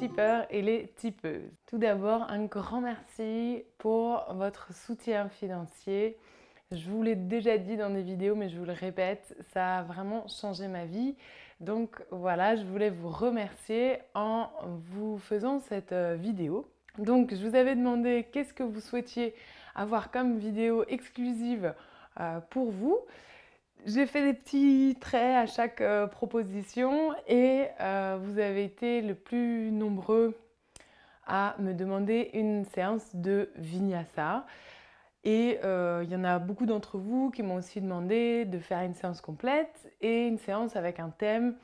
tipeurs et les tipeuses. Tout d'abord, un grand merci pour votre soutien financier. Je vous l'ai déjà dit dans des vidéos, mais je vous le répète, ça a vraiment changé ma vie. Donc voilà, je voulais vous remercier en vous faisant cette vidéo. Donc je vous avais demandé qu'est-ce que vous souhaitiez avoir comme vidéo exclusive pour vous. J'ai fait des petits traits à chaque proposition et vous avez été le plus nombreux à me demander une séance de Vinyasa. Et il y en a beaucoup d'entre vous qui m'ont aussi demandé de faire une séance complète et une séance avec un thème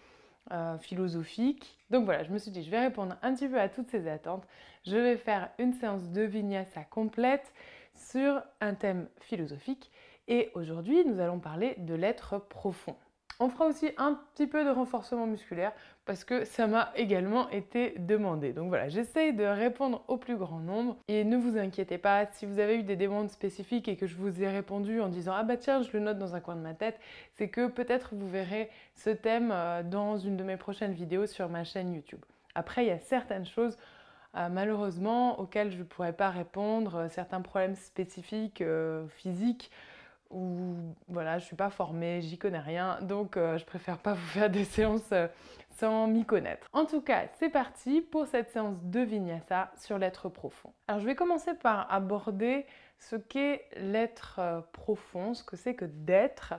philosophique. Donc voilà, je me suis dit, je vais répondre un petit peu à toutes ces attentes. Je vais faire une séance de Vinyasa complète sur un thème philosophique. Et aujourd'hui, nous allons parler de l'être profond. On fera aussi un petit peu de renforcement musculaire parce que ça m'a également été demandé. Donc voilà, j'essaye de répondre au plus grand nombre et ne vous inquiétez pas, si vous avez eu des demandes spécifiques et que je vous ai répondu en disant « Ah bah tiens, je le note dans un coin de ma tête », c'est que peut-être vous verrez ce thème dans une de mes prochaines vidéos sur ma chaîne YouTube. Après, il y a certaines choses malheureusement auxquelles je ne pourrais pas répondre, certains problèmes spécifiques physiques, où voilà, je ne suis pas formée, j'y connais rien, donc je préfère pas vous faire des séances sans m'y connaître. En tout cas, c'est parti pour cette séance de Vinyasa sur l'être profond. Alors je vais commencer par aborder ce qu'est l'être profond, ce que c'est que d'être,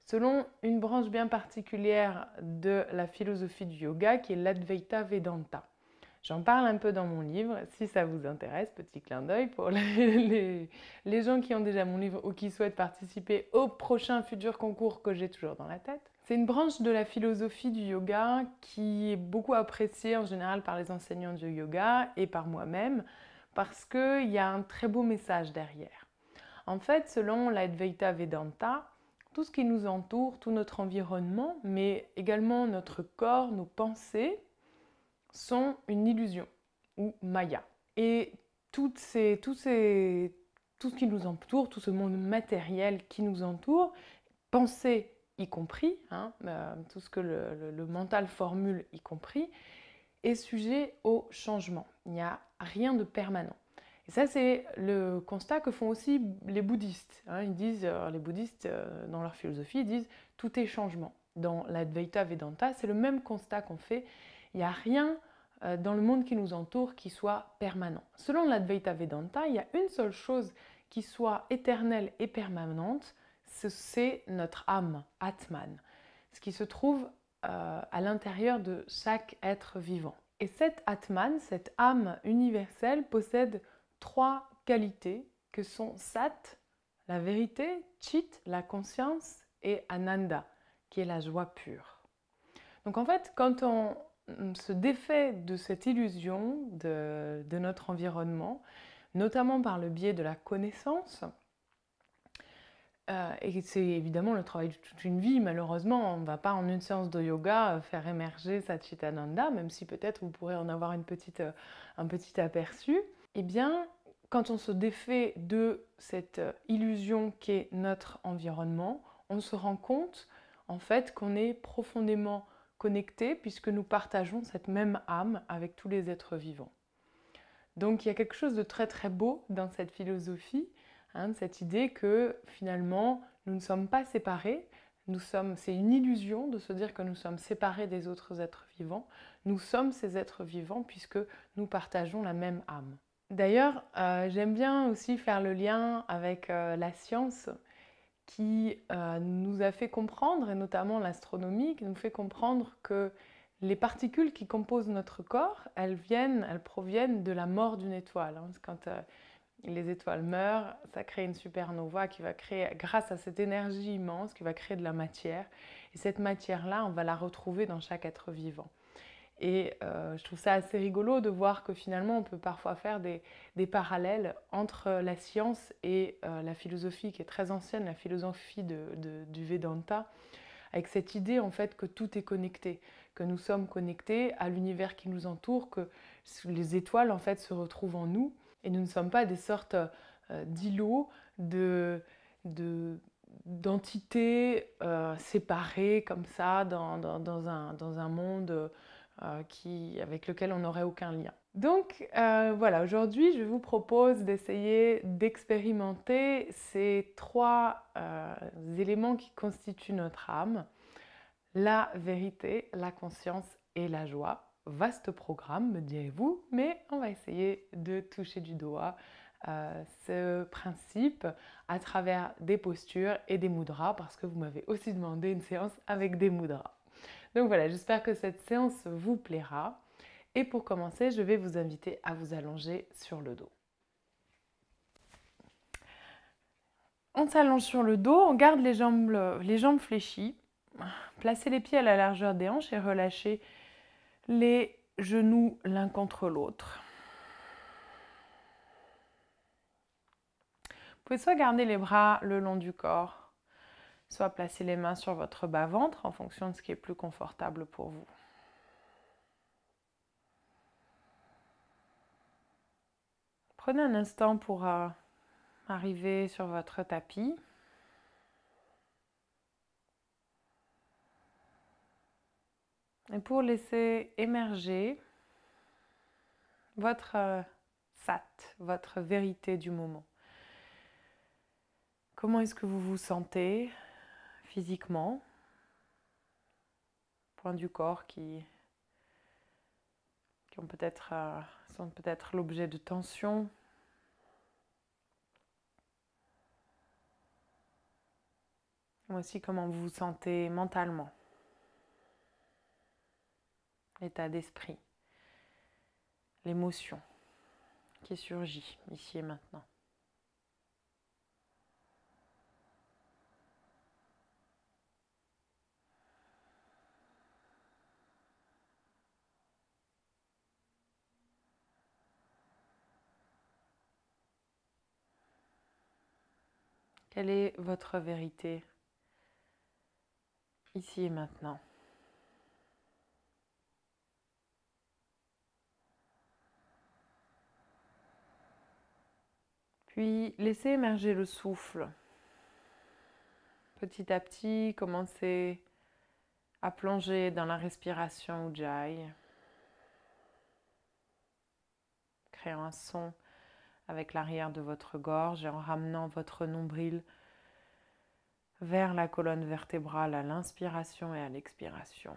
selon une branche bien particulière de la philosophie du yoga qui est l'Advaita Vedanta. J'en parle un peu dans mon livre, si ça vous intéresse, petit clin d'œil pour les gens qui ont déjà mon livre ou qui souhaitent participer au prochain futur concours que j'ai toujours dans la tête. C'est une branche de la philosophie du yoga qui est beaucoup appréciée en général par les enseignants du yoga et par moi-même parce qu'il y a un très beau message derrière. En fait, selon l'Advaita Vedanta, tout ce qui nous entoure, tout notre environnement, mais également notre corps, nos pensées, sont une illusion ou maya. Et tout ce qui nous entoure, tout ce monde matériel qui nous entoure, pensée y compris, tout ce que le mental formule y compris, est sujet au changement. Il n'y a rien de permanent. Et ça, c'est le constat que font aussi les bouddhistes. Ils disent, les bouddhistes, dans leur philosophie, ils disent tout est changement. Dans l'Advaita Vedanta, c'est le même constat qu'on fait. Il n'y a rien dans le monde qui nous entoure qui soit permanent. Selon l'Advaita Vedanta, il y a une seule chose qui soit éternelle et permanente, c'est notre âme, Atman, ce qui se trouve à l'intérieur de chaque être vivant. Et cet Atman, cette âme universelle, possède trois qualités que sont Sat, la vérité, Chit, la conscience, et Ananda, qui est la joie pure. Donc en fait, quand on se défait de cette illusion de notre environnement, notamment par le biais de la connaissance, et c'est évidemment le travail de toute une vie, malheureusement, on ne va pas en une séance de yoga faire émerger Satchitananda, même si peut-être vous pourrez en avoir un petit aperçu. Eh bien, quand on se défait de cette illusion qu'est notre environnement, on se rend compte en fait qu'on est profondément connecté puisque nous partageons cette même âme avec tous les êtres vivants. Donc il y a quelque chose de très très beau dans cette philosophie, cette idée que finalement nous ne sommes pas séparés, c'est une illusion de se dire que nous sommes séparés des autres êtres vivants, nous sommes ces êtres vivants puisque nous partageons la même âme. D'ailleurs, j'aime bien aussi faire le lien avec la science qui nous a fait comprendre, et notamment l'astronomie, qui nous fait comprendre que les particules qui composent notre corps, elles proviennent de la mort d'une étoile. Quand les étoiles meurent, ça crée une supernova qui va créer, grâce à cette énergie immense, qui va créer de la matière. Et cette matière-là, on va la retrouver dans chaque être vivant. Et je trouve ça assez rigolo de voir que finalement on peut parfois faire des parallèles entre la science et la philosophie qui est très ancienne, la philosophie du Vedanta, avec cette idée en fait que tout est connecté, que nous sommes connectés à l'univers qui nous entoure, que les étoiles en fait se retrouvent en nous et nous ne sommes pas des sortes d'îlots d'entités séparées comme ça dans un monde avec lequel on n'aurait aucun lien. Donc voilà, aujourd'hui je vous propose d'essayer d'expérimenter ces 3 éléments qui constituent notre âme: la vérité, la conscience et la joie. Vaste programme, me direz-vous, mais on va essayer de toucher du doigt ce principe à travers des postures et des mudras, parce que vous m'avez aussi demandé une séance avec des mudras. Donc voilà, j'espère que cette séance vous plaira. Et pour commencer, je vais vous inviter à vous allonger sur le dos. On s'allonge sur le dos, on garde les jambes fléchies. Placez les pieds à la largeur des hanches et relâchez les genoux l'un contre l'autre. Vous pouvez soit garder les bras le long du corps, soit placer les mains sur votre bas-ventre en fonction de ce qui est plus confortable pour vous. Prenez un instant pour arriver sur votre tapis. Et pour laisser émerger votre sat, votre vérité du moment. Comment est-ce que vous vous sentez physiquement? Points du corps qui sont peut-être l'objet de tension. Mais aussi comment vous vous sentez mentalement. L'état d'esprit. L'émotion qui surgit ici et maintenant. Quelle est votre vérité ici et maintenant? Puis laissez émerger le souffle. Petit à petit, commencez à plonger dans la respiration Ujjayi, créant un son avec l'arrière de votre gorge et en ramenant votre nombril vers la colonne vertébrale à l'inspiration et à l'expiration.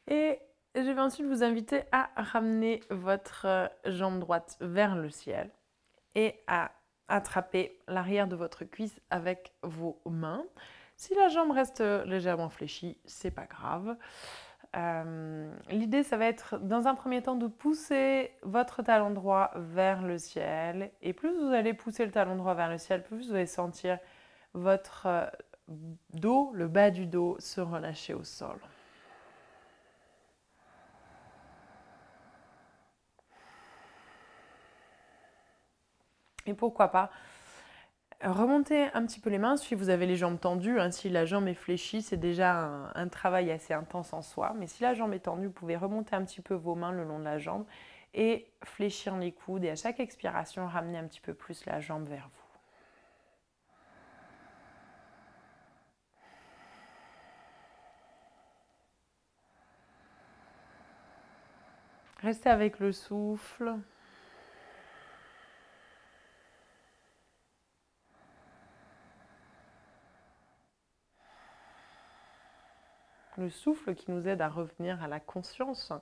Et je vais ensuite vous inviter à ramener votre jambe droite vers le ciel et à attraper l'arrière de votre cuisse avec vos mains. Si la jambe reste légèrement fléchie, c'est pas grave. L'idée, ça va être dans un premier temps de pousser votre talon droit vers le ciel. Et plus vous allez pousser le talon droit vers le ciel, plus vous allez sentir votre dos, le bas du dos, se relâcher au sol. Et pourquoi pas remontez un petit peu les mains si vous avez les jambes tendues. Si la jambe est fléchie, c'est déjà un travail assez intense en soi. Mais si la jambe est tendue, vous pouvez remonter un petit peu vos mains le long de la jambe et fléchir les coudes. Et à chaque expiration, ramener un petit peu plus la jambe vers vous. Restez avec le souffle. Le souffle qui nous aide à revenir à la conscience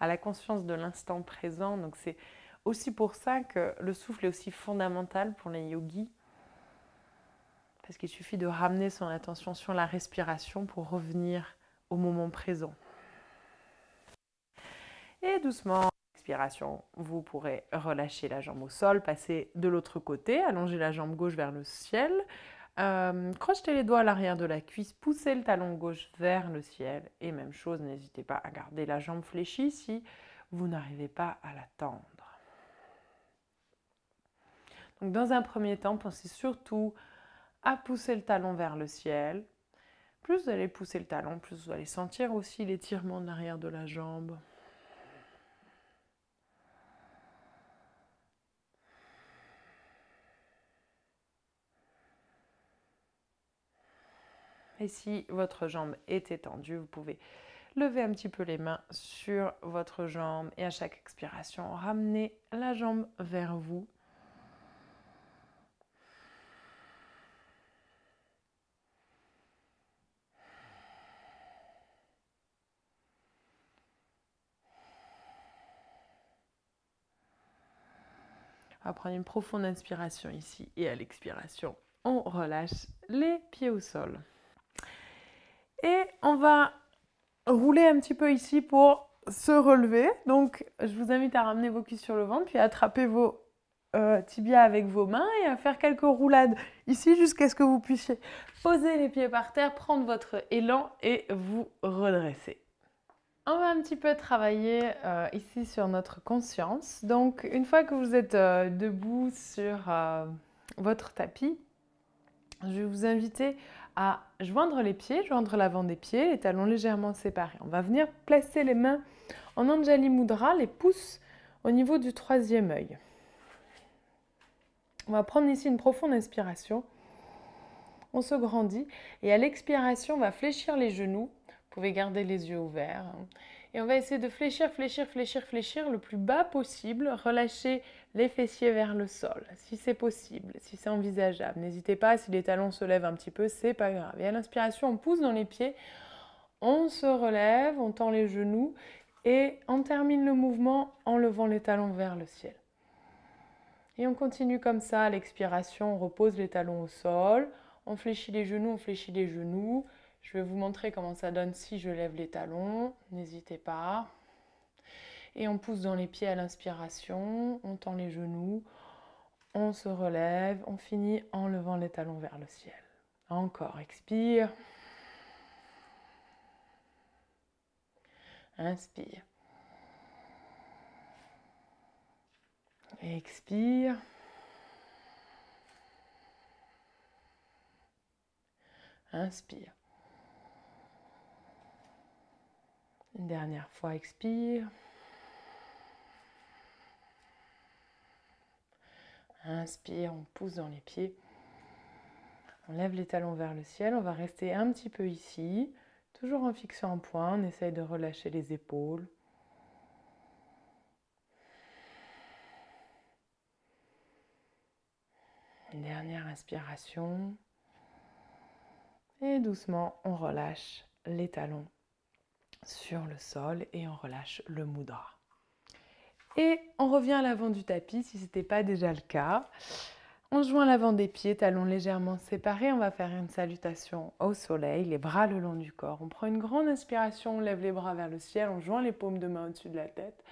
de l'instant présent. Donc c'est aussi pour ça que le souffle est aussi fondamental pour les yogis. Parce qu'il suffit de ramener son attention sur la respiration pour revenir au moment présent. Et doucement, expiration, vous pourrez relâcher la jambe au sol, passer de l'autre côté, allonger la jambe gauche vers le ciel, crochetez les doigts à l'arrière de la cuisse, poussez le talon gauche vers le ciel. Et même chose, n'hésitez pas à garder la jambe fléchie si vous n'arrivez pas à la tendre. Donc, dans un premier temps, pensez surtout à pousser le talon vers le ciel. Plus vous allez pousser le talon, plus vous allez sentir aussi l'étirement de l'arrière de la jambe. Et si votre jambe est étendue, vous pouvez lever un petit peu les mains sur votre jambe et à chaque expiration, ramenez la jambe vers vous. On va prendre une profonde inspiration ici et à l'expiration, on relâche les pieds au sol. Et on va rouler un petit peu ici pour se relever. Donc, je vous invite à ramener vos cuisses sur le ventre, puis à attraper vos tibias avec vos mains et à faire quelques roulades ici jusqu'à ce que vous puissiez poser les pieds par terre, prendre votre élan et vous redresser. On va un petit peu travailler ici sur notre conscience. Donc, une fois que vous êtes debout sur votre tapis, je vais vous inviter à joindre les pieds, joindre l'avant des pieds, les talons légèrement séparés. On va venir placer les mains en Anjali Mudra, les pouces au niveau du troisième œil. On va prendre ici une profonde inspiration. On se grandit et à l'expiration, on va fléchir les genoux. Vous pouvez garder les yeux ouverts. Et on va essayer de fléchir, fléchir, fléchir, fléchir le plus bas possible. Relâcher les fessiers vers le sol, si c'est possible, si c'est envisageable. N'hésitez pas, si les talons se lèvent un petit peu, c'est pas grave. Et à l'inspiration, on pousse dans les pieds, on se relève, on tend les genoux et on termine le mouvement en levant les talons vers le ciel. Et on continue comme ça, à l'expiration, on repose les talons au sol, on fléchit les genoux, on fléchit les genoux. Je vais vous montrer comment ça donne si je lève les talons, n'hésitez pas. Et on pousse dans les pieds à l'inspiration, on tend les genoux, on se relève, on finit en levant les talons vers le ciel. Encore, expire. Inspire. Expire. Inspire. Une dernière fois, expire. Inspire, on pousse dans les pieds. On lève les talons vers le ciel. On va rester un petit peu ici. Toujours en fixant un point. On essaye de relâcher les épaules. Une dernière inspiration. Et doucement, on relâche les talons sur le sol et on relâche le mudra. Et on revient à l'avant du tapis si ce n'était pas déjà le cas. On joint l'avant des pieds, talons légèrement séparés. On va faire une salutation au soleil, les bras le long du corps. On prend une grande inspiration, on lève les bras vers le ciel, on joint les paumes de main au-dessus de la tête.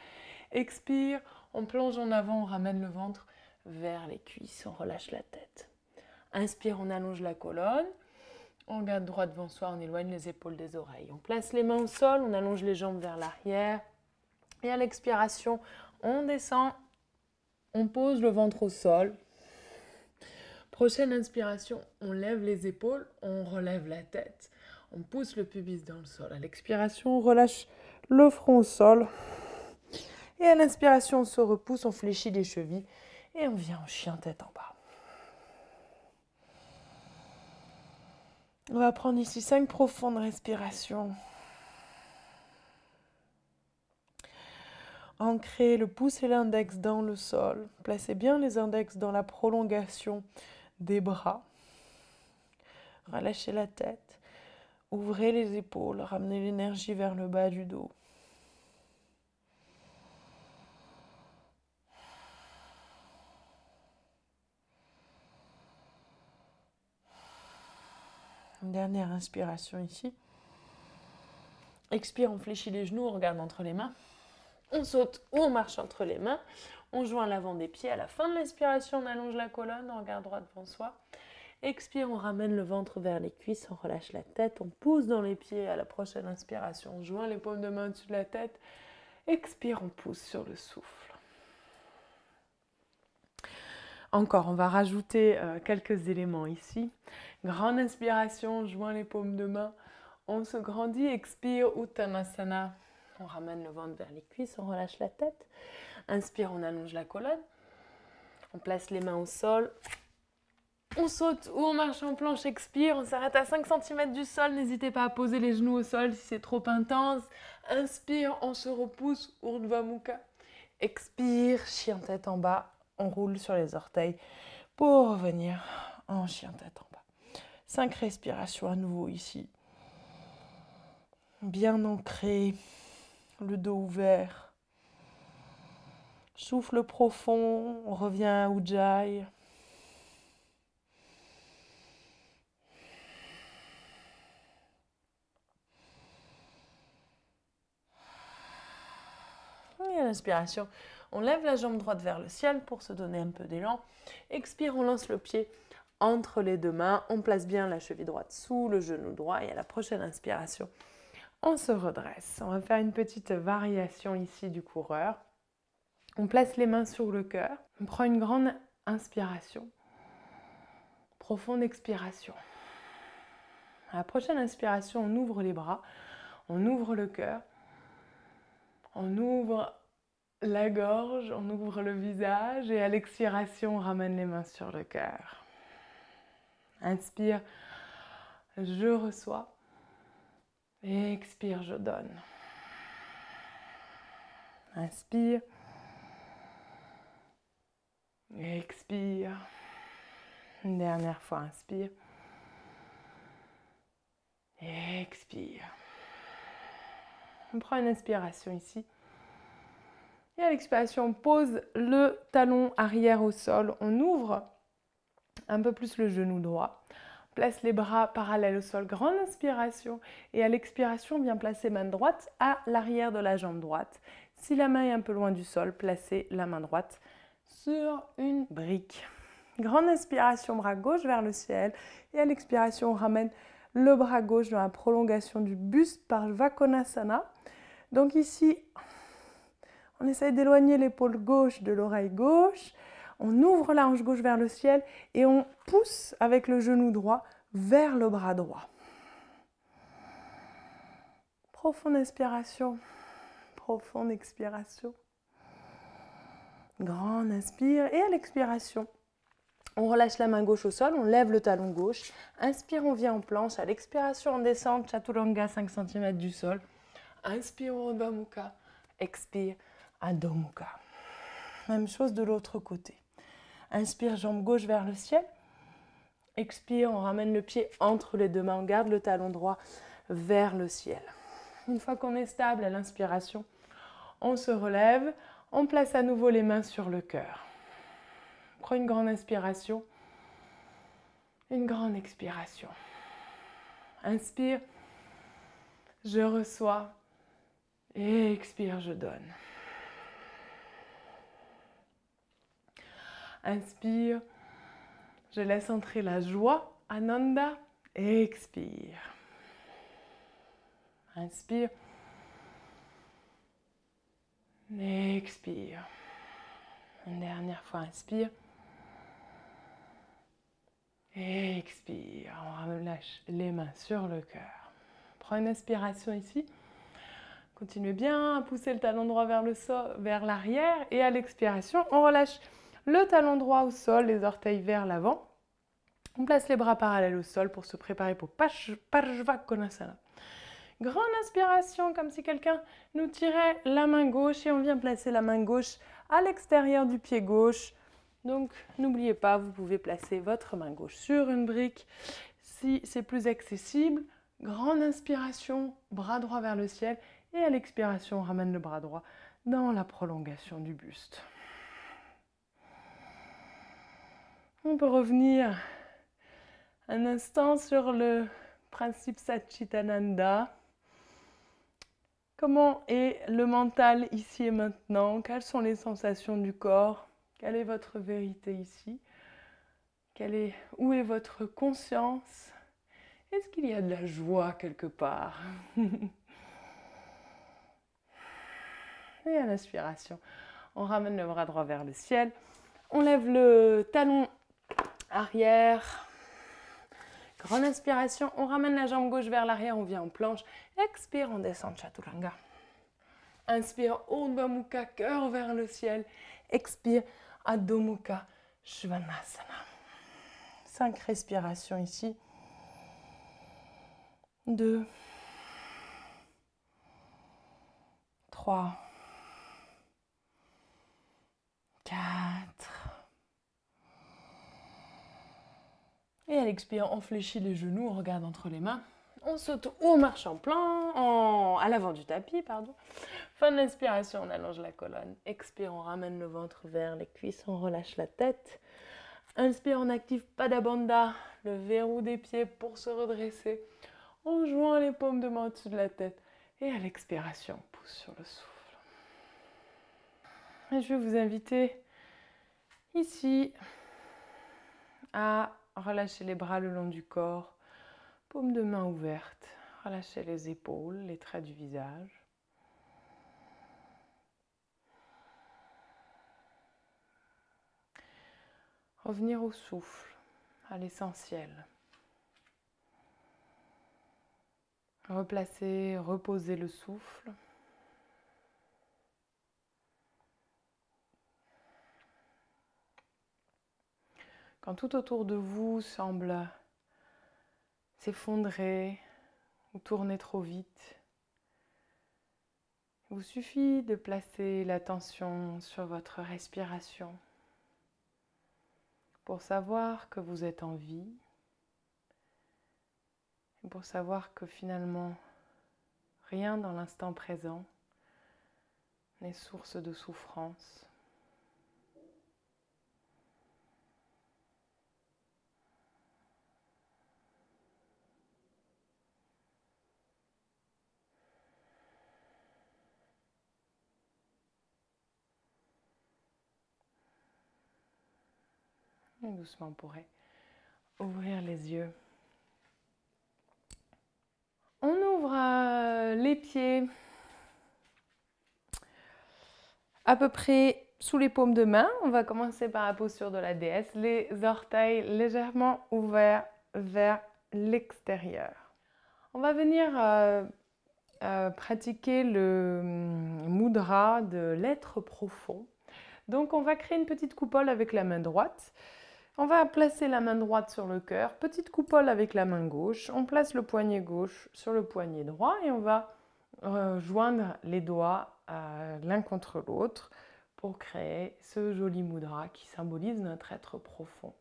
Expire, on plonge en avant, on ramène le ventre vers les cuisses, on relâche la tête. Inspire, on allonge la colonne. On regarde droit devant soi, on éloigne les épaules des oreilles. On place les mains au sol, on allonge les jambes vers l'arrière. Et à l'expiration, on descend, on pose le ventre au sol. Prochaine inspiration, on lève les épaules, on relève la tête. On pousse le pubis dans le sol. À l'expiration, on relâche le front au sol. Et à l'inspiration, on se repousse, on fléchit les chevilles. Et on vient en chien tête en bas. On va prendre ici 5 profondes respirations. Ancrez le pouce et l'index dans le sol. Placez bien les index dans la prolongation des bras. Relâchez la tête. Ouvrez les épaules. Ramenez l'énergie vers le bas du dos. Une dernière inspiration ici. Expire, on fléchit les genoux, on regarde entre les mains. On saute ou on marche entre les mains. On joint l'avant des pieds. À la fin de l'expiration, on allonge la colonne, on regarde droit devant soi. Expire, on ramène le ventre vers les cuisses, on relâche la tête, on pousse dans les pieds. À la prochaine inspiration, on joint les paumes de main au-dessus de la tête. Expire, on pousse sur le souffle. Encore, on va rajouter quelques éléments ici. Grande inspiration, joint les paumes de main. On se grandit, expire, Uttanasana. On ramène le ventre vers les cuisses, on relâche la tête. Inspire, on allonge la colonne. On place les mains au sol. On saute ou on marche en planche, expire. On s'arrête à 5 cm du sol. N'hésitez pas à poser les genoux au sol si c'est trop intense. Inspire, on se repousse, Urdhva Mukha. Expire, chien tête en bas. On roule sur les orteils pour revenir en chien tête en bas. 5 respirations à nouveau ici. Bien ancré, le dos ouvert. Souffle profond, on revient à Ujjayi. Et à l'inspiration, on lève la jambe droite vers le ciel pour se donner un peu d'élan. Expire, on lance le pied entre les deux mains. On place bien la cheville droite sous le genou droit. Et à la prochaine inspiration, on se redresse. On va faire une petite variation ici du coureur. On place les mains sur le cœur. On prend une grande inspiration. Profonde expiration. À la prochaine inspiration, on ouvre les bras. On ouvre le cœur. On ouvre la gorge, on ouvre le visage et à l'expiration, on ramène les mains sur le cœur. Inspire, je reçois. Et expire, je donne. Inspire. Et expire. Une dernière fois, inspire. Et expire. On prend une inspiration ici. Et à l'expiration, on pose le talon arrière au sol. On ouvre un peu plus le genou droit. On place les bras parallèles au sol. Grande inspiration. Et à l'expiration, on vient placer main droite à l'arrière de la jambe droite. Si la main est un peu loin du sol, placez la main droite sur une brique. Grande inspiration, bras gauche vers le ciel. Et à l'expiration, on ramène le bras gauche dans la prolongation du buste par Vakonasana. Donc ici, on essaye d'éloigner l'épaule gauche de l'oreille gauche. On ouvre la hanche gauche vers le ciel et on pousse avec le genou droit vers le bras droit. Profonde inspiration, profonde expiration. Grande inspire et à l'expiration, on relâche la main gauche au sol, on lève le talon gauche. Inspire, on vient en planche. À l'expiration, on descend, Chaturanga 5 cm du sol. Inspire, Urdhva Mukha. Expire, Adho Mukha. Même chose de l'autre côté. Inspire, jambe gauche vers le ciel. Expire, on ramène le pied entre les deux mains. On garde le talon droit vers le ciel. Une fois qu'on est stable à l'inspiration, on se relève. On place à nouveau les mains sur le cœur. Prends une grande inspiration. Une grande expiration. Inspire, je reçois. Et expire, je donne. Inspire, je laisse entrer la joie, Ananda, et expire. Inspire, et expire. Une dernière fois, inspire. Et expire, on relâche les mains sur le cœur. Prends une inspiration ici. Continuez bien à pousser le talon droit vers le sol, vers l'arrière. Et à l'expiration, on relâche le talon droit au sol, les orteils vers l'avant. On place les bras parallèles au sol pour se préparer pour Parshvakonasana. Grande inspiration, comme si quelqu'un nous tirait la main gauche et on vient placer la main gauche à l'extérieur du pied gauche. Donc, n'oubliez pas, vous pouvez placer votre main gauche sur une brique si c'est plus accessible. Grande inspiration, bras droit vers le ciel. Et à l'expiration, on ramène le bras droit dans la prolongation du buste. On peut revenir un instant sur le principe Satchitananda. Comment est le mental ici et maintenant? Quelles sont les sensations du corps? Quelle est votre vérité ici? Où est votre conscience? Est-ce qu'il y a de la joie quelque part? Et à l'inspiration, on ramène le bras droit vers le ciel. On lève le talon arrière. Grande inspiration, on ramène la jambe gauche vers l'arrière, on vient en planche. Expire, on descend Chaturanga. Inspire, Urdhva Mukha, cœur vers le ciel. Expire, Adho Mukha, Svanasana. 5 respirations ici. 2, 3, 4. Et à l'expire, on fléchit les genoux, on regarde entre les mains. On saute ou on marche en plan, à l'avant du tapis, pardon. Fin de l'inspiration, on allonge la colonne. Expire, on ramène le ventre vers les cuisses, on relâche la tête. Inspire, on active Pada Bandha, le verrou des pieds pour se redresser. En joignant les paumes de main au-dessus de la tête. Et à l'expiration, on pousse sur le souffle. Et je vais vous inviter ici à relâcher les bras le long du corps. Paume de main ouverte, relâchez les épaules, les traits du visage. Revenir au souffle, à l'essentiel. Replacer, reposer le souffle. Quand tout autour de vous semble s'effondrer ou tourner trop vite, il vous suffit de placer l'attention sur votre respiration pour savoir que vous êtes en vie et pour savoir que finalement rien dans l'instant présent n'est source de souffrance. Et doucement, on pourrait ouvrir les yeux. On ouvre les pieds à peu près sous les paumes de main. On va commencer par la posture de la déesse. Les orteils légèrement ouverts vers l'extérieur. On va venir pratiquer le mudra de l'être profond. Donc on va créer une petite coupole avec la main droite. On va placer la main droite sur le cœur, petite coupole avec la main gauche. On place le poignet gauche sur le poignet droit et on va joindre les doigts l'un contre l'autre pour créer ce joli mudra qui symbolise notre être profond.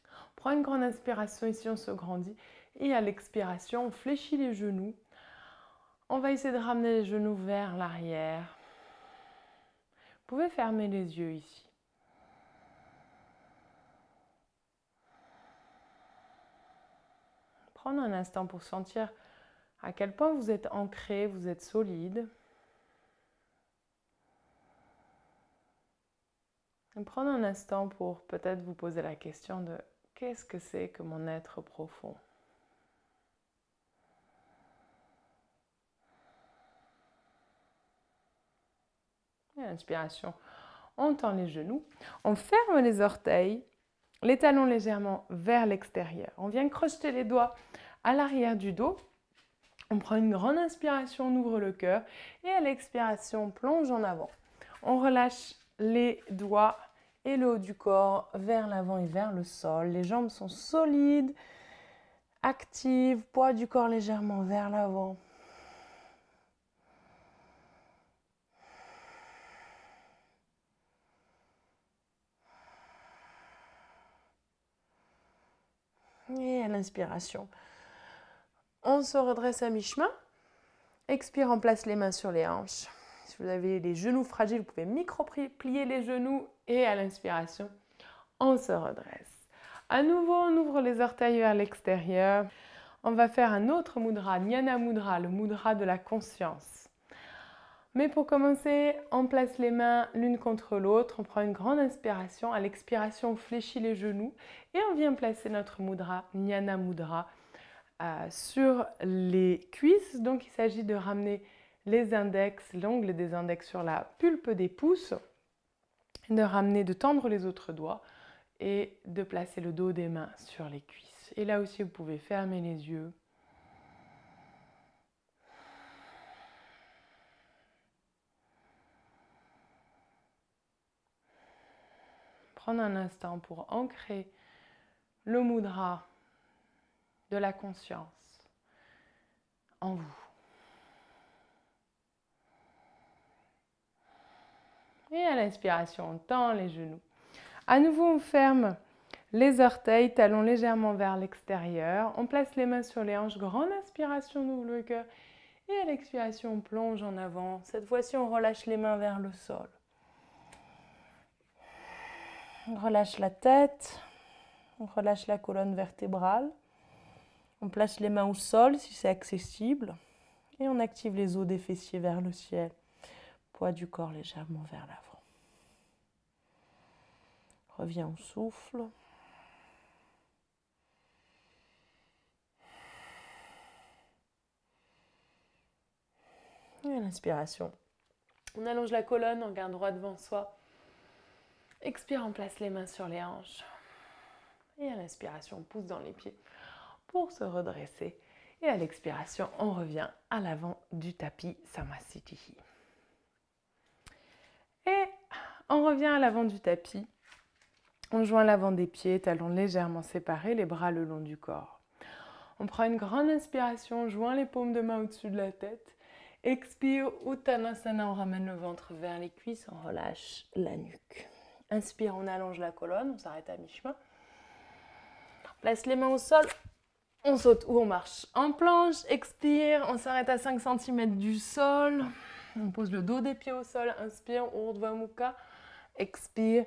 On prend une grande inspiration, ici on se grandit et à l'expiration on fléchit les genoux. On va essayer de ramener les genoux vers l'arrière. Vous pouvez fermer les yeux ici. Prendre un instant pour sentir à quel point vous êtes ancré, vous êtes solide. Et prendre un instant pour peut-être vous poser la question de qu'est-ce que c'est que mon être profond? Et à l'inspiration, on tend les genoux, on ferme les orteils, les talons légèrement vers l'extérieur. On vient crocheter les doigts à l'arrière du dos. On prend une grande inspiration, on ouvre le cœur et à l'expiration, on plonge en avant. On relâche les doigts et le haut du corps vers l'avant et vers le sol. Les jambes sont solides, actives, poids du corps légèrement vers l'avant. Et à l'inspiration, on se redresse à mi-chemin. Expire, on place les mains sur les hanches. Si vous avez les genoux fragiles, vous pouvez micro-plier les genoux. Et à l'inspiration, on se redresse. À nouveau, on ouvre les orteils vers l'extérieur. On va faire un autre mudra, Jnana Mudra, le mudra de la conscience. Mais pour commencer, on place les mains l'une contre l'autre. On prend une grande inspiration. À l'expiration, on fléchit les genoux. Et on vient placer notre mudra, Jnana Mudra, sur les cuisses. Donc il s'agit de ramener les index, l'ongle des index sur la pulpe des pouces de ramener, de tendre les autres doigts et de placer le dos des mains sur les cuisses. Et là aussi, vous pouvez fermer les yeux. Prendre un instant pour ancrer le mudra de la conscience en vous. Et à l'inspiration, on tend les genoux. À nouveau, on ferme les orteils, talons légèrement vers l'extérieur. On place les mains sur les hanches. Grande inspiration, on ouvre le cœur. Et à l'expiration, on plonge en avant. Cette fois-ci, on relâche les mains vers le sol. On relâche la tête. On relâche la colonne vertébrale. On place les mains au sol si c'est accessible. Et on active les os des fessiers vers le ciel. Poids du corps légèrement vers l'avant. Reviens au souffle. Et à l'inspiration, on allonge la colonne, on garde droit devant soi. Expire, on place les mains sur les hanches. Et à l'inspiration, on pousse dans les pieds pour se redresser. Et à l'expiration, on revient à l'avant du tapis Samasthiti. Et on revient à l'avant du tapis. On joint l'avant des pieds, talons légèrement séparés, les bras le long du corps. On prend une grande inspiration, on joint les paumes de main au-dessus de la tête. Expire, Uttanasana, on ramène le ventre vers les cuisses, on relâche la nuque. Inspire, on allonge la colonne, on s'arrête à mi-chemin. On place les mains au sol, on saute ou on marche en planche. Expire, on s'arrête à 5 cm du sol. On pose le dos des pieds au sol, inspire, Urdhva Mukha. Expire,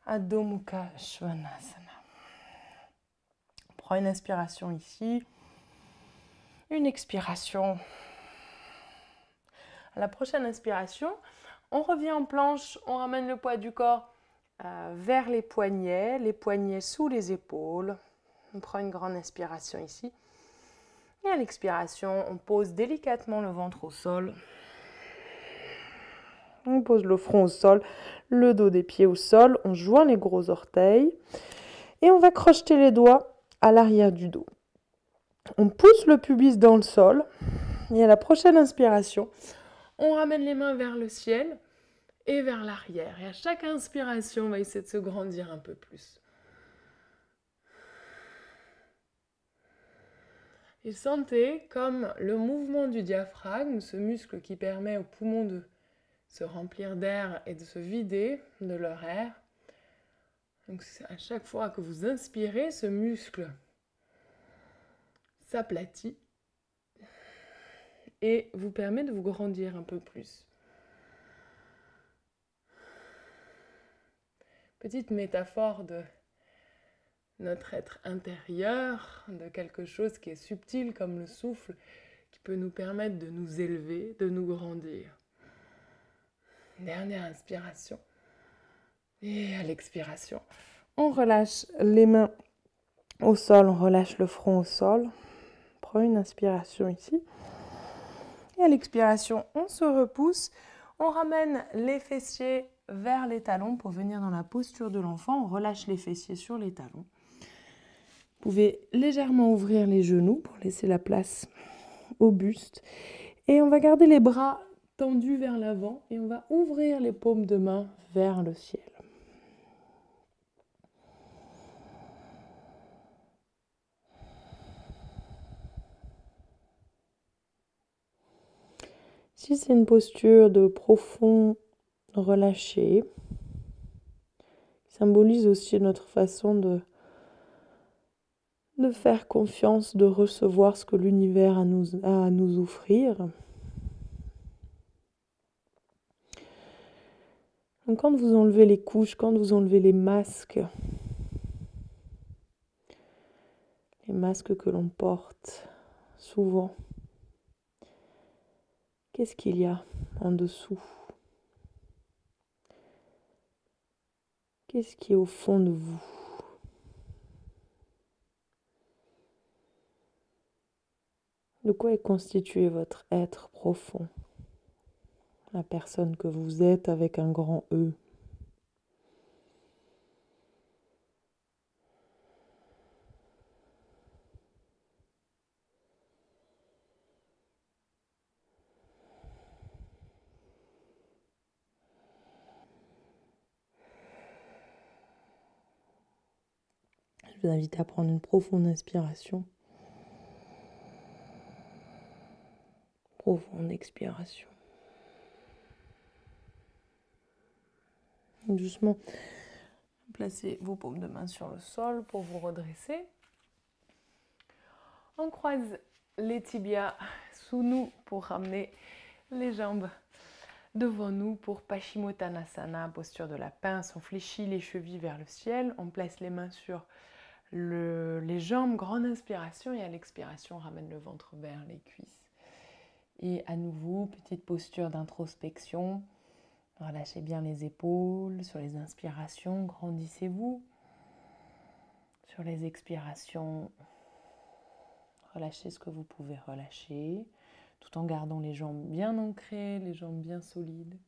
Adho Mukha Svanasana. On prend une inspiration ici, une expiration. À la prochaine inspiration, on revient en planche, on ramène le poids du corps vers les poignets sous les épaules. On prend une grande inspiration ici. Et à l'expiration, on pose délicatement le ventre au sol. On pose le front au sol, le dos des pieds au sol. On joint les gros orteils. Et on va crocheter les doigts à l'arrière du dos. On pousse le pubis dans le sol. Et à la prochaine inspiration, on ramène les mains vers le ciel et vers l'arrière. Et à chaque inspiration, on va essayer de se grandir un peu plus. Et sentez comme le mouvement du diaphragme, ce muscle qui permet aux poumons de se remplir d'air et de se vider de leur air. Donc à chaque fois que vous inspirez, ce muscle s'aplatit et vous permet de vous grandir un peu plus. Petite métaphore de notre être intérieur, de quelque chose qui est subtil comme le souffle, qui peut nous permettre de nous élever, de nous grandir. Dernière inspiration. Et à l'expiration, on relâche les mains au sol, on relâche le front au sol. Prends une inspiration ici. Et à l'expiration, on se repousse. On ramène les fessiers vers les talons pour venir dans la posture de l'enfant. On relâche les fessiers sur les talons. Vous pouvez légèrement ouvrir les genoux pour laisser la place au buste. Et on va garder les bras tendus vers l'avant et on va ouvrir les paumes de main vers le ciel. Si c'est une posture de profond relâché, qui symbolise aussi notre façon de faire confiance, de recevoir ce que l'univers a à nous offrir. Donc quand vous enlevez les couches, quand vous enlevez les masques que l'on porte souvent, qu'est-ce qu'il y a en dessous? Qu'est-ce qui est au fond de vous? De quoi est constitué votre être profond? La personne que vous êtes avec un grand E. Je vous invite à prendre une profonde inspiration. Profonde expiration. Doucement, placez vos paumes de main sur le sol pour vous redresser. On croise les tibias sous nous pour ramener les jambes devant nous pour Paschimottanasana, posture de la pince. On fléchit les chevilles vers le ciel. On place les mains sur les jambes, grande inspiration, et à l'expiration, on ramène le ventre vers les cuisses. Et à nouveau, petite posture d'introspection. Relâchez bien les épaules. Sur les inspirations, grandissez-vous. Sur les expirations, relâchez ce que vous pouvez relâcher, tout en gardant les jambes bien ancrées, les jambes bien solides.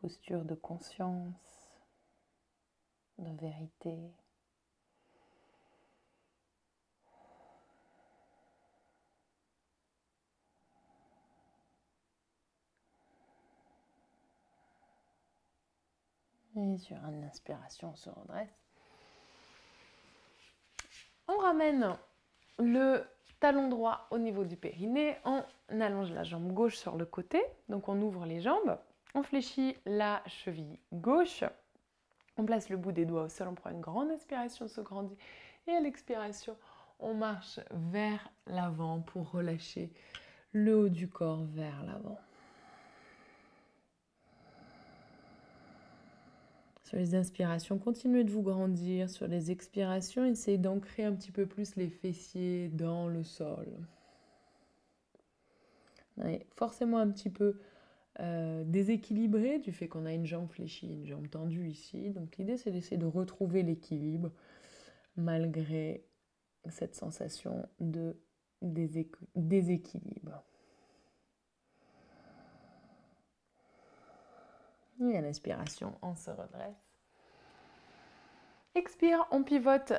Posture de conscience, de vérité. Et sur une inspiration, on se redresse. On ramène le talon droit au niveau du périnée. On allonge la jambe gauche sur le côté. Donc on ouvre les jambes. On fléchit la cheville gauche. On place le bout des doigts au sol. On prend une grande inspiration, on se grandit. Et à l'expiration, on marche vers l'avant pour relâcher le haut du corps vers l'avant. Sur les inspirations, continuez de vous grandir. Sur les expirations, essayez d'ancrer un petit peu plus les fessiers dans le sol. On est forcément un petit peu déséquilibré du fait qu'on a une jambe fléchie, une jambe tendue ici. Donc l'idée, c'est d'essayer de retrouver l'équilibre malgré cette sensation de déséquilibre. Et à l'inspiration, on se redresse. Expire, on pivote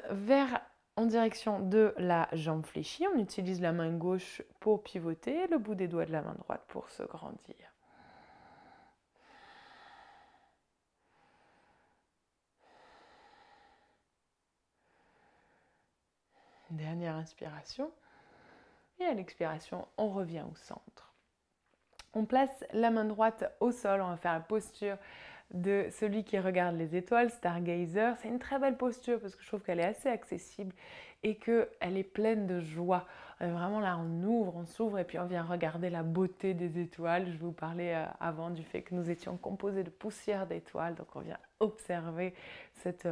en direction de la jambe fléchie. On utilise la main gauche pour pivoter, le bout des doigts de la main droite pour se grandir. Dernière inspiration. Et à l'expiration, on revient au centre. On place la main droite au sol. On va faire la posture de celui qui regarde les étoiles, Stargazer. C'est une très belle posture parce que je trouve qu'elle est assez accessible et qu'elle est pleine de joie. Vraiment là, on ouvre, on s'ouvre et puis on vient regarder la beauté des étoiles. Je vous parlais avant du fait que nous étions composés de poussière d'étoiles, donc on vient observer cette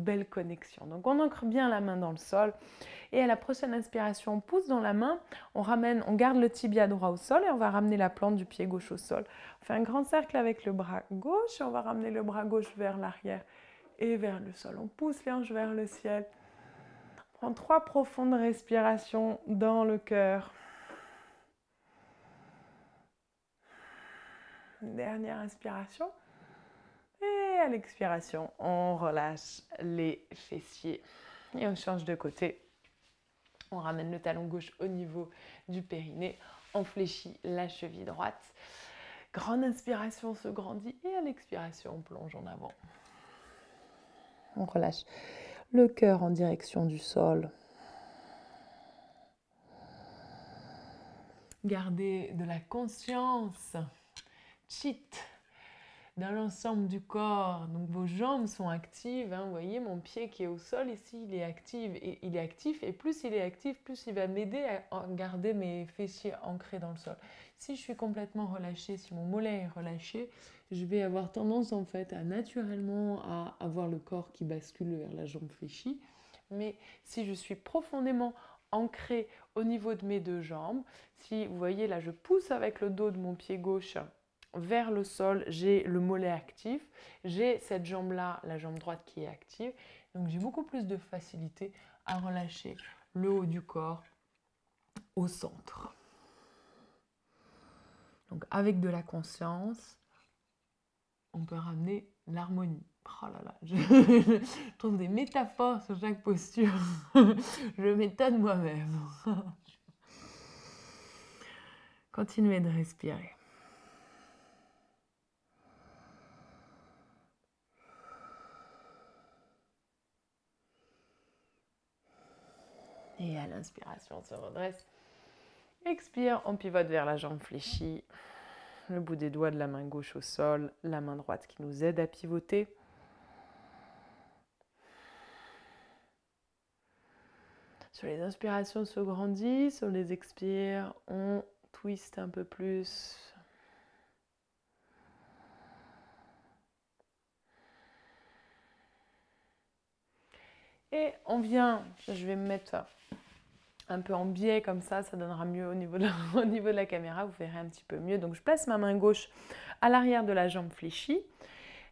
belle connexion. Donc on ancre bien la main dans le sol et à la prochaine inspiration, on pousse dans la main, on garde le tibia droit au sol et on va ramener la plante du pied gauche au sol. On fait un grand cercle avec le bras gauche et on va ramener le bras gauche vers l'arrière et vers le sol. On pousse les hanches vers le ciel. On prend 3 profondes respirations dans le cœur. Dernière inspiration. Et à l'expiration, on relâche les fessiers. Et on change de côté. On ramène le talon gauche au niveau du périnée. On fléchit la cheville droite. Grande inspiration, on se grandit. Et à l'expiration, on plonge en avant. On relâche le cœur en direction du sol. Gardez de la conscience. Chit. Dans l'ensemble du corps. Donc vos jambes sont actives. Vous voyez mon pied qui est au sol ici, il est actif. Et plus il est actif, plus il va m'aider à garder mes fessiers ancrés dans le sol. Si je suis complètement relâchée, si mon mollet est relâché, je vais avoir tendance en fait à naturellement à avoir le corps qui bascule vers la jambe fléchie. Mais si je suis profondément ancrée au niveau de mes 2 jambes, si vous voyez là, je pousse avec le dos de mon pied gauche vers le sol, j'ai le mollet actif, j'ai cette jambe-là, la jambe droite qui est active, donc j'ai beaucoup plus de facilité à relâcher le haut du corps au centre. Donc avec de la conscience, on peut ramener l'harmonie. Oh là là, je trouve des métaphores sur chaque posture. Je m'étonne moi-même. Continuez de respirer. Et à l'inspiration, on se redresse. Expire, on pivote vers la jambe fléchie. Le bout des doigts de la main gauche au sol, la main droite qui nous aide à pivoter. Sur les inspirations, on se grandit. Sur les expires, on twist un peu plus. Et on vient, je vais me mettre un peu en biais comme ça donnera mieux au niveau de la caméra, vous verrez un petit peu mieux. Donc je place ma main gauche à l'arrière de la jambe fléchie.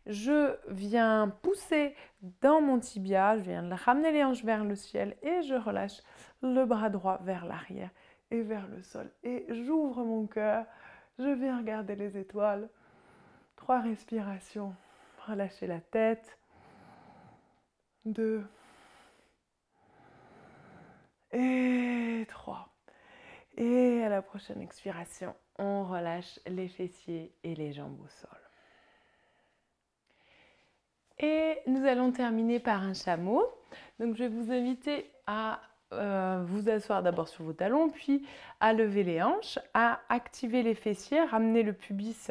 Je viens pousser dans mon tibia, je viens ramener les hanches vers le ciel et je relâche le bras droit vers l'arrière et vers le sol. Et j'ouvre mon cœur, je viens regarder les étoiles. 3 respirations, relâchez la tête. 2 et 3. Et à la prochaine expiration, on relâche les fessiers et les jambes au sol. Et nous allons terminer par un chameau. Donc je vais vous inviter à vous asseoir d'abord sur vos talons, puis à lever les hanches, à activer les fessiers, ramener le pubis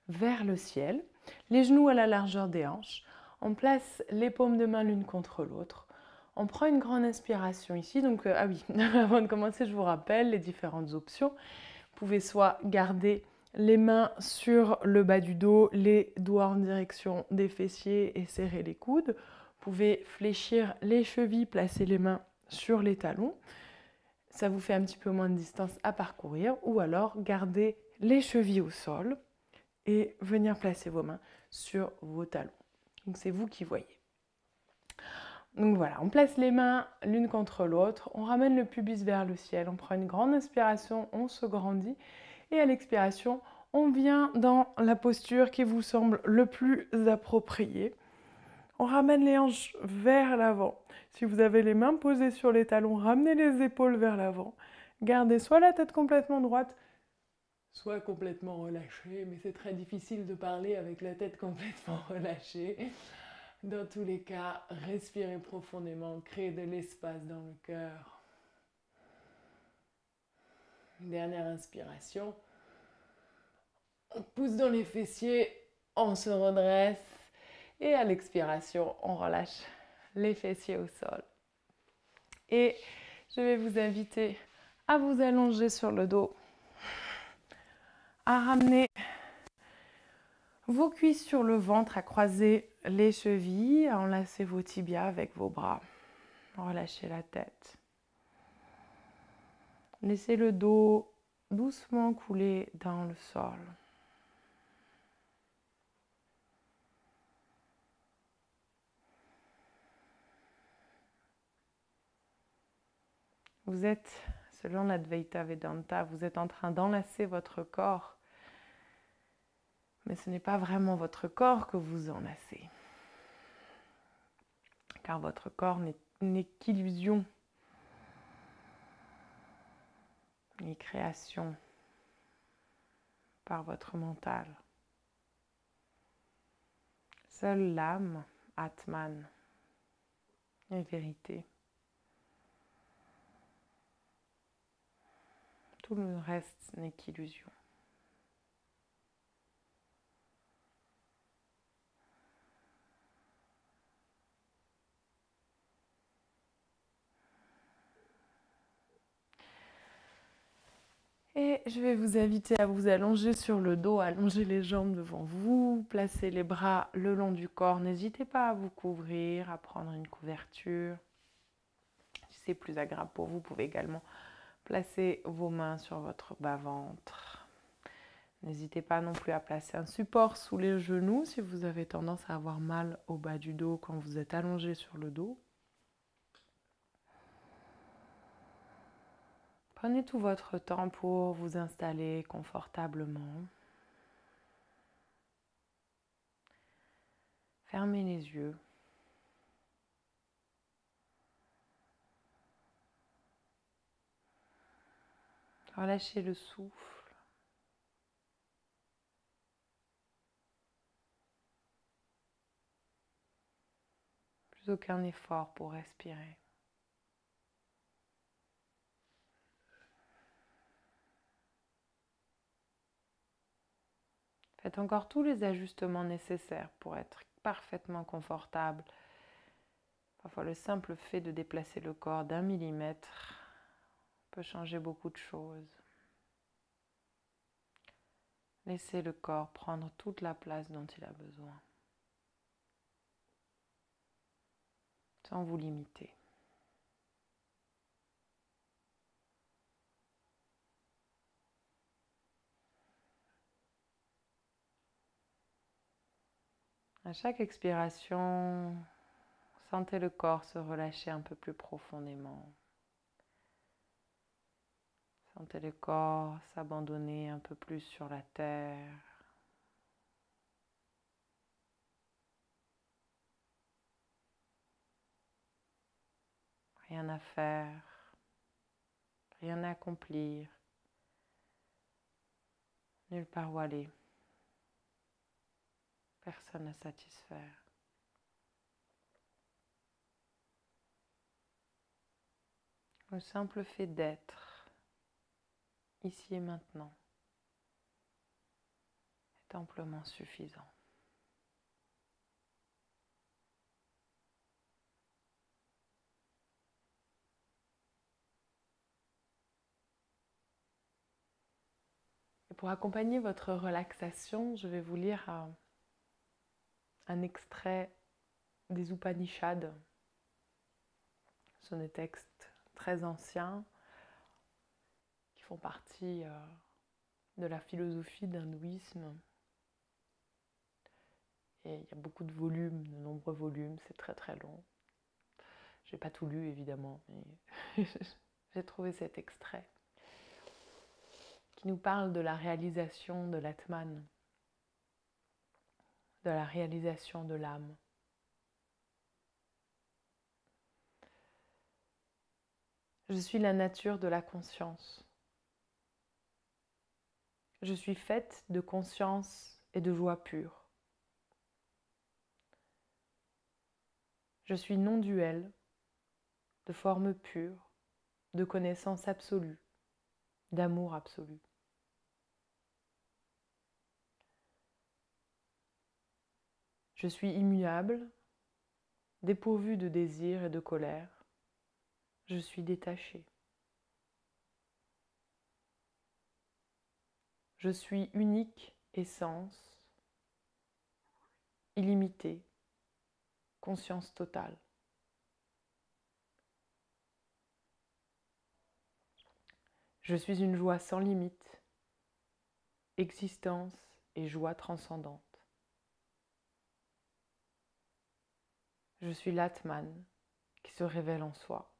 vers le ciel, les genoux à la largeur des hanches. On place les paumes de main l'une contre l'autre. On prend une grande inspiration ici. Donc, ah oui, avant de commencer, je vous rappelle les différentes options. Vous pouvez soit garder les mains sur le bas du dos, les doigts en direction des fessiers et serrer les coudes. Vous pouvez fléchir les chevilles, placer les mains sur les talons. Ça vous fait un petit peu moins de distance à parcourir. Ou alors, garder les chevilles au sol et venir placer vos mains sur vos talons. Donc, c'est vous qui voyez. Donc voilà, on place les mains l'une contre l'autre, on ramène le pubis vers le ciel, on prend une grande inspiration, on se grandit et à l'expiration, on vient dans la posture qui vous semble le plus appropriée. On ramène les hanches vers l'avant. Si vous avez les mains posées sur les talons, ramenez les épaules vers l'avant. Gardez soit la tête complètement droite, soit complètement relâchée, mais c'est très difficile de parler avec la tête complètement relâchée. Dans tous les cas, respirez profondément, créez de l'espace dans le cœur. Une dernière inspiration. On pousse dans les fessiers, on se redresse et à l'expiration, on relâche les fessiers au sol. Et je vais vous inviter à vous allonger sur le dos, à ramener vos cuisses sur le ventre, à croiser les chevilles, à enlacer vos tibias avec vos bras. Relâchez la tête. Laissez le dos doucement couler dans le sol. Vous êtes, selon l'Advaita Vedanta, vous êtes en train d'enlacer votre corps. Mais ce n'est pas vraiment votre corps que vous enlacez. Car votre corps n'est qu'illusion, ni création par votre mental. Seule l'âme, Atman, est vérité. Tout le reste n'est qu'illusion. Et je vais vous inviter à vous allonger sur le dos, allonger les jambes devant vous, placer les bras le long du corps. N'hésitez pas à vous couvrir, à prendre une couverture. Si c'est plus agréable pour vous, vous pouvez également placer vos mains sur votre bas-ventre. N'hésitez pas non plus à placer un support sous les genoux si vous avez tendance à avoir mal au bas du dos quand vous êtes allongé sur le dos. Prenez tout votre temps pour vous installer confortablement. Fermez les yeux. Relâchez le souffle. Plus aucun effort pour respirer. Faites encore tous les ajustements nécessaires pour être parfaitement confortable. Parfois, le simple fait de déplacer le corps d'1 millimètre peut changer beaucoup de choses. Laissez le corps prendre toute la place dont il a besoin, sans vous limiter. À chaque expiration, sentez le corps se relâcher un peu plus profondément. Sentez le corps s'abandonner un peu plus sur la terre. Rien à faire, rien à accomplir, nulle part où aller, personne à satisfaire. Le simple fait d'être, ici et maintenant, est amplement suffisant. Et pour accompagner votre relaxation, je vais vous lire un extrait des Upanishads. Ce sont des textes très anciens qui font partie de la philosophie d'hindouisme. Et il y a beaucoup de volumes, de nombreux volumes, c'est très très long. Je n'ai pas tout lu évidemment, mais j'ai trouvé cet extrait qui nous parle de la réalisation de l'Atman, de la réalisation de l'âme. Je suis la nature de la conscience. Je suis faite de conscience et de joie pure. Je suis non-duel, de forme pure, de connaissance absolue, d'amour absolu. Je suis immuable, dépourvu de désir et de colère. Je suis détaché. Je suis unique essence, illimitée, conscience totale. Je suis une joie sans limite, existence et joie transcendante. Je suis l'Atman qui se révèle en soi.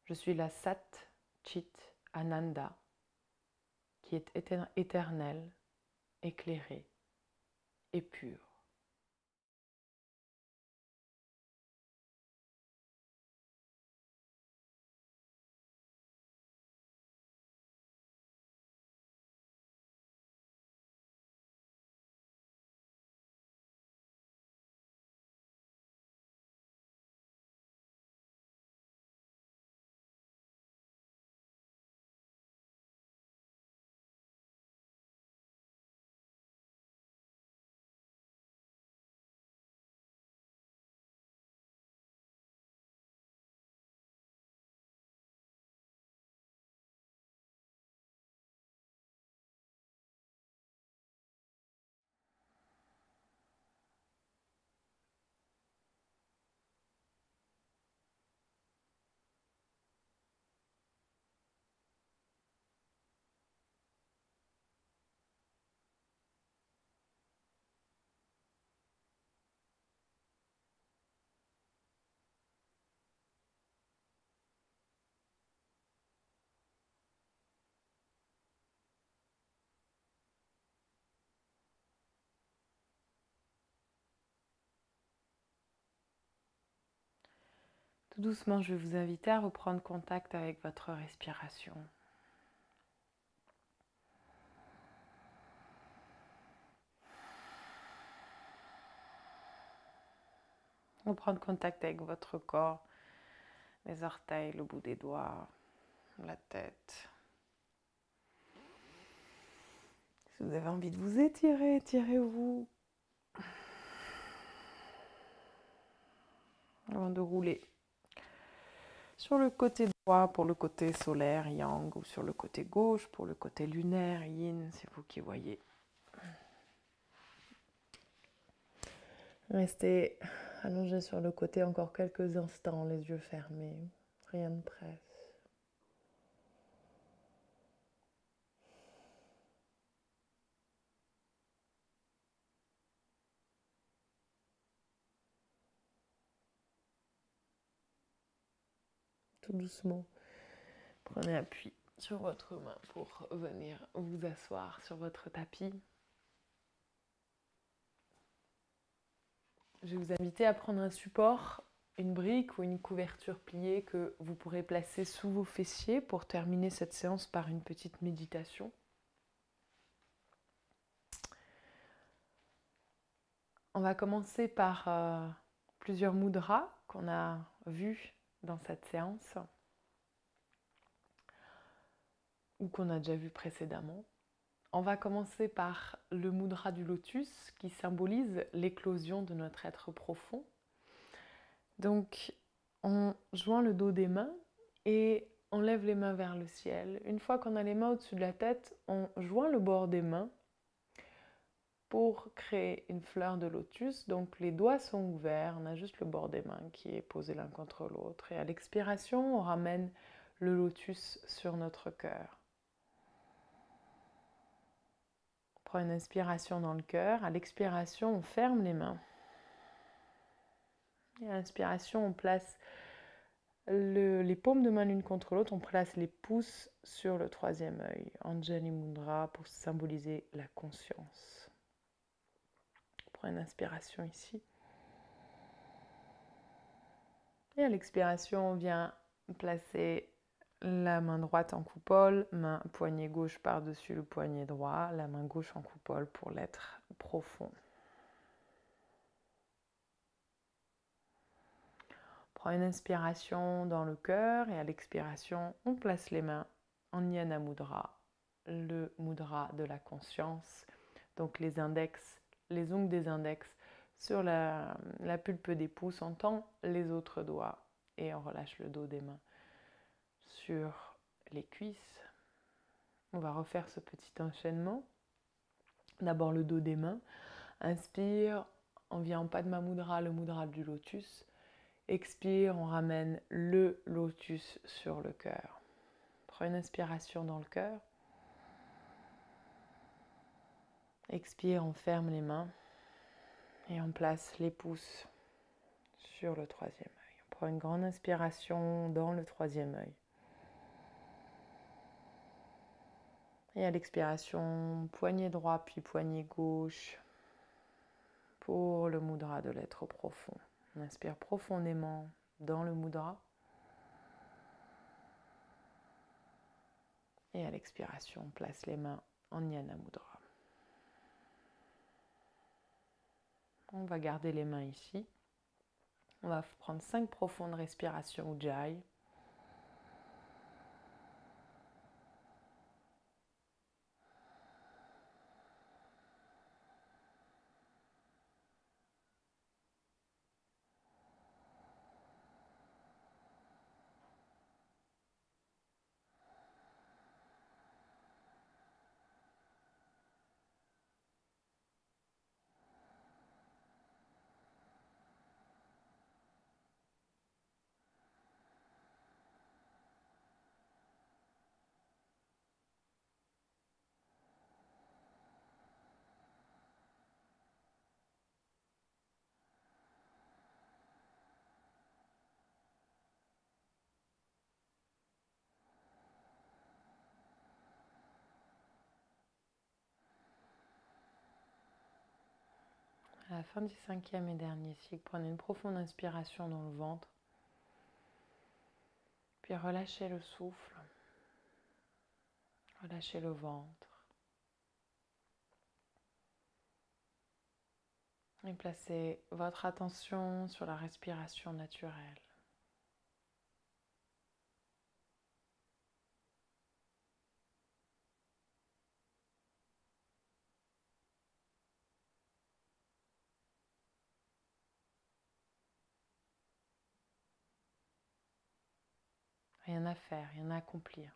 Je suis la Sat Chit Ananda qui est éternelle, éclairée et pure. Tout doucement, je vais vous inviter à reprendre contact avec votre respiration. Reprendre contact avec votre corps, les orteils, le bout des doigts, la tête. Si vous avez envie de vous étirer, étirez-vous. Avant de rouler sur le côté droit pour le côté solaire, yang, ou sur le côté gauche pour le côté lunaire, yin, c'est vous qui voyez. Restez allongé sur le côté encore quelques instants, les yeux fermés, rien ne presse. Tout doucement, prenez appui sur votre main pour venir vous asseoir sur votre tapis. Je vais vous inviter à prendre un support, une brique ou une couverture pliée que vous pourrez placer sous vos fessiers pour terminer cette séance par une petite méditation. On va commencer par plusieurs mudras qu'on a vus dans cette séance ou qu'on a déjà vu précédemment. On va commencer par le mudra du lotus qui symbolise l'éclosion de notre être profond. Donc, on joint le dos des mains et on lève les mains vers le ciel. Une fois qu'on a les mains au-dessus de la tête, on joint le bord des mains pour créer une fleur de lotus. Donc, les doigts sont ouverts, on a juste le bord des mains qui est posé l'un contre l'autre. Et à l'expiration, on ramène le lotus sur notre cœur. On prend une inspiration dans le cœur. À l'expiration, on ferme les mains. Et à l'inspiration, on place les paumes de main l'une contre l'autre. On place les pouces sur le troisième œil. Anjali Mudra pour symboliser la conscience. On prend une inspiration ici. Et à l'expiration, on vient placer la main droite en coupole, poignet gauche par-dessus le poignet droit, la main gauche en coupole pour l'être profond. On prend une inspiration dans le cœur et à l'expiration, on place les mains en Jnana Mudra, le mudra de la conscience. Donc les index, les ongles des index sur la pulpe des pouces, on tend les autres doigts et on relâche le dos des mains sur les cuisses. On va refaire ce petit enchaînement. D'abord le dos des mains. Inspire, on vient en Padma Mudra, le mudra du lotus. Expire, on ramène le lotus sur le cœur. Prends une inspiration dans le cœur. Expire, on ferme les mains et on place les pouces sur le troisième œil. On prend une grande inspiration dans le troisième œil. Et à l'expiration, poignet droit puis poignet gauche pour le mudra de l'être profond. On inspire profondément dans le mudra. Et à l'expiration, on place les mains en Jnana Mudra. On va garder les mains ici. On va prendre 5 profondes respirations Ujjayi. À la fin du 5e et dernier cycle, prenez une profonde inspiration dans le ventre. Puis relâchez le souffle, relâchez le ventre. Et placez votre attention sur la respiration naturelle. Rien à faire, rien à accomplir.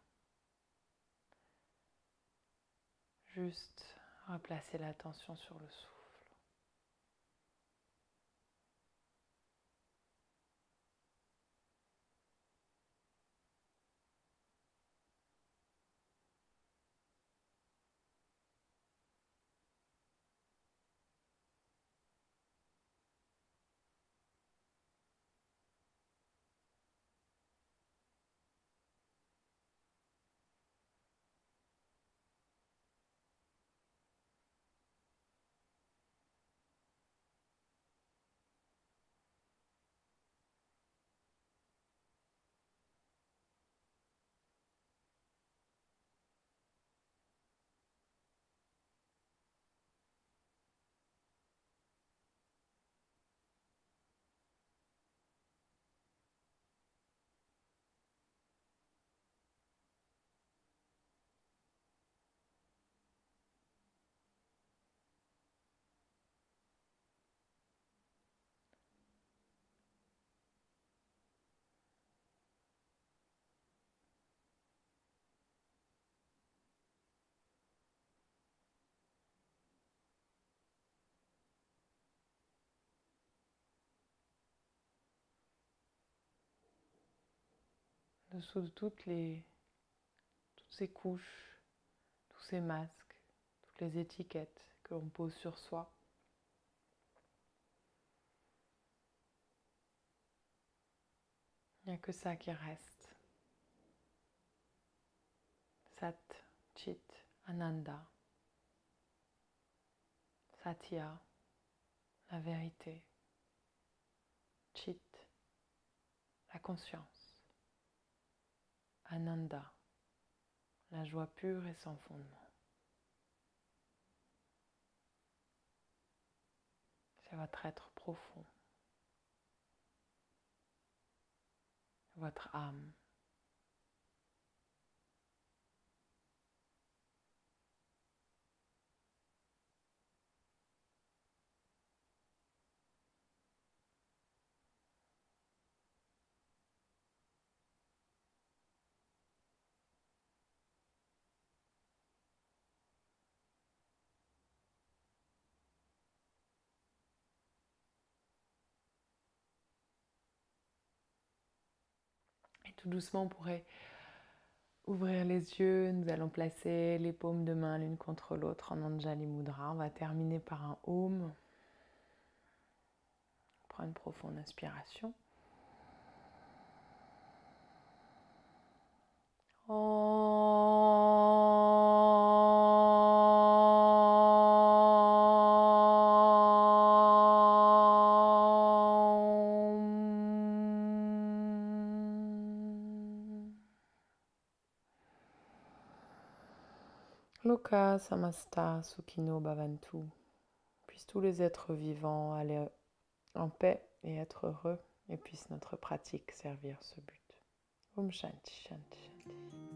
Juste replacer l'attention sur le souffle. Dessous de toutes ces couches, tous ces masques, toutes les étiquettes que l'on pose sur soi. Il n'y a que ça qui reste. Sat, Chit, Ananda, Satya, la vérité, Chit, la conscience, Ananda, la joie pure et sans fondement. C'est votre être profond, votre âme. Et tout doucement, on pourrait ouvrir les yeux. Nous allons placer les paumes de main l'une contre l'autre en Anjali Mudra. On va terminer par un Om. Prends une profonde inspiration. Loka samasta sukhino bhavantu. Puissent tous les êtres vivants aller en paix et être heureux, et puisse notre pratique servir ce but. Om Shanti Shanti Shanti.